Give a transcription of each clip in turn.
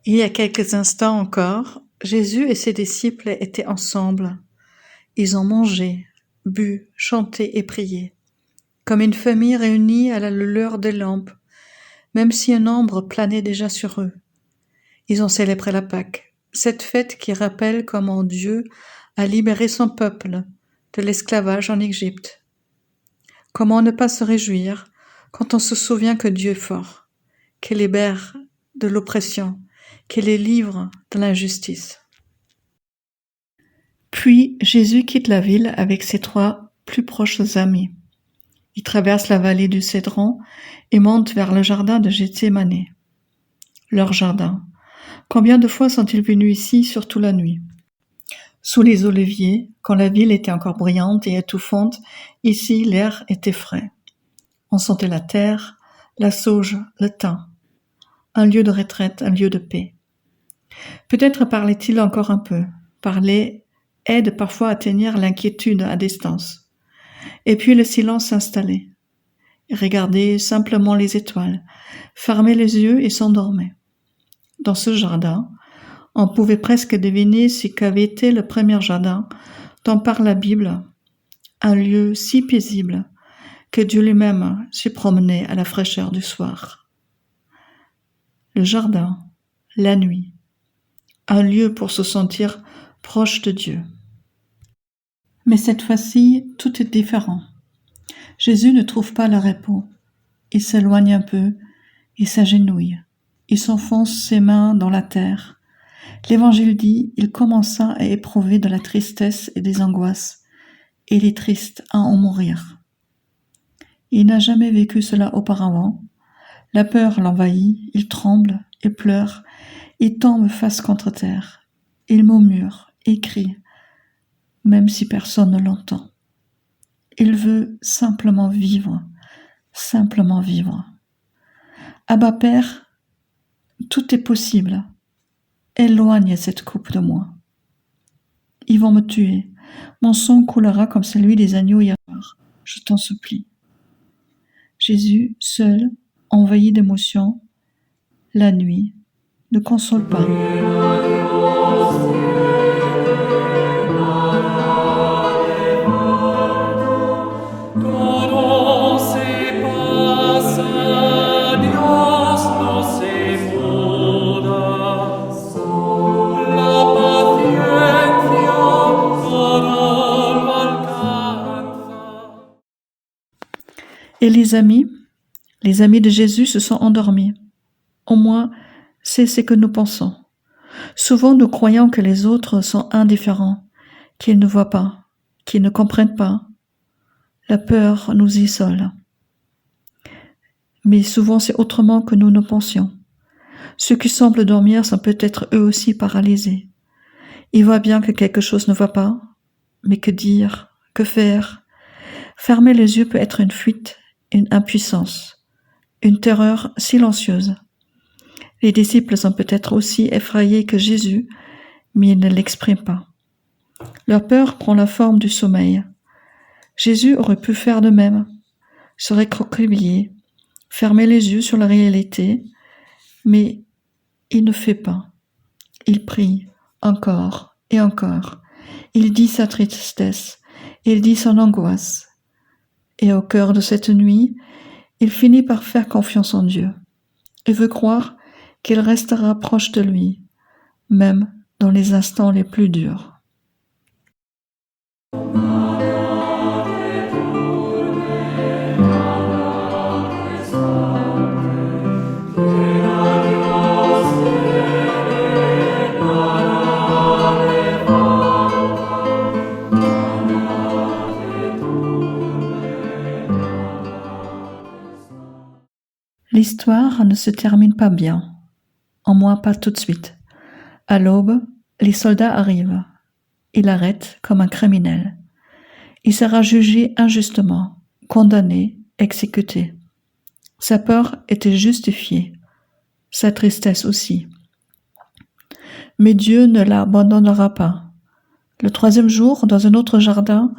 Il y a quelques instants encore, Jésus et ses disciples étaient ensemble. Ils ont mangé, bu, chanté et prié, comme une famille réunie à la lueur des lampes, même si un ombre planait déjà sur eux. Ils ont célébré la Pâque, cette fête qui rappelle comment Dieu a libéré son peuple de l'esclavage en Égypte. Comment ne pas se réjouir quand on se souvient que Dieu est fort, qu'il libère de l'oppression, qu'il les livre de l'injustice. Puis Jésus quitte la ville avec ses 3 plus proches amis. Il traverse la vallée du Cédron et monte vers le jardin de Gethsémani. Leur jardin. Combien de fois sont-ils venus ici, surtout la nuit? Sous les oliviers, quand la ville était encore brillante et étouffante, ici l'air était frais. On sentait la terre, la sauge, le thym. Un lieu de retraite, un lieu de paix. Peut-être parlait-il encore un peu. Parler aide parfois à tenir l'inquiétude à distance. Et puis le silence s'installait. Regarder simplement les étoiles, fermer les yeux et s'endormait. Dans ce jardin, on pouvait presque deviner ce qu'avait été le premier jardin dont parle la Bible, un lieu si paisible que Dieu lui-même s'y promenait à la fraîcheur du soir. Le jardin, la nuit, un lieu pour se sentir proche de Dieu. Mais cette fois-ci, tout est différent. Jésus ne trouve pas le repos. Il s'éloigne un peu, il s'agenouille, il s'enfonce ses mains dans la terre. L'Évangile dit, il commença à éprouver de la tristesse et des angoisses, et il est triste à en mourir. Il n'a jamais vécu cela auparavant. La peur l'envahit, il tremble et pleure, il tombe face contre terre. Il murmure et crie, même si personne ne l'entend. Il veut simplement vivre, simplement vivre. Abba Père, tout est possible. Éloigne cette coupe de moi. Ils vont me tuer. Mon sang coulera comme celui des agneaux hier soir. Je t'en supplie. Jésus, seul, envahi d'émotions, la nuit, ne console pas. Et les amis de Jésus se sont endormis. Au moins, c'est ce que nous pensons. Souvent, nous croyons que les autres sont indifférents, qu'ils ne voient pas, qu'ils ne comprennent pas. La peur nous isole. Mais souvent, c'est autrement que nous ne pensions. Ceux qui semblent dormir sont peut-être eux aussi paralysés. Ils voient bien que quelque chose ne va pas, mais que dire, que faire? Fermer les yeux peut être une fuite, une impuissance, une terreur silencieuse. Les disciples sont peut-être aussi effrayés que Jésus, mais ils ne l'expriment pas. Leur peur prend la forme du sommeil. Jésus aurait pu faire de même, se recroqueviller, fermer les yeux sur la réalité, mais il ne fait pas. Il prie encore et encore. Il dit sa tristesse, il dit son angoisse. Et au cœur de cette nuit, il finit par faire confiance en Dieu et veut croire qu'il restera proche de lui, même dans les instants les plus durs. L'histoire ne se termine pas bien, au moins pas tout de suite. À l'aube, les soldats arrivent. Ils l'arrêtent comme un criminel. Il sera jugé injustement, condamné, exécuté. Sa peur était justifiée, sa tristesse aussi. Mais Dieu ne l'abandonnera pas. Le 3e jour, dans un autre jardin,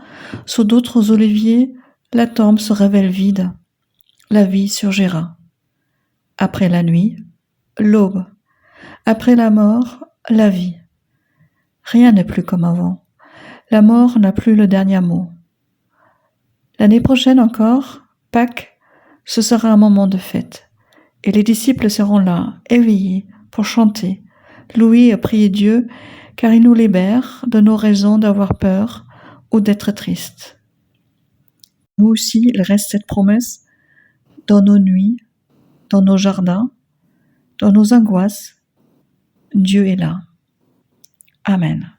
sous d'autres oliviers, La tombe se révèle vide, la vie surgira. Après la nuit, l'aube. Après la mort, la vie. Rien n'est plus comme avant. La mort n'a plus le dernier mot. L'année prochaine encore, Pâques, ce sera un moment de fête. Et les disciples seront là, éveillés, pour chanter, louer et prier Dieu, car il nous libère de nos raisons d'avoir peur ou d'être tristes. Nous aussi, il reste cette promesse dans nos nuits, dans nos jardins, dans nos angoisses. Dieu est là. Amen.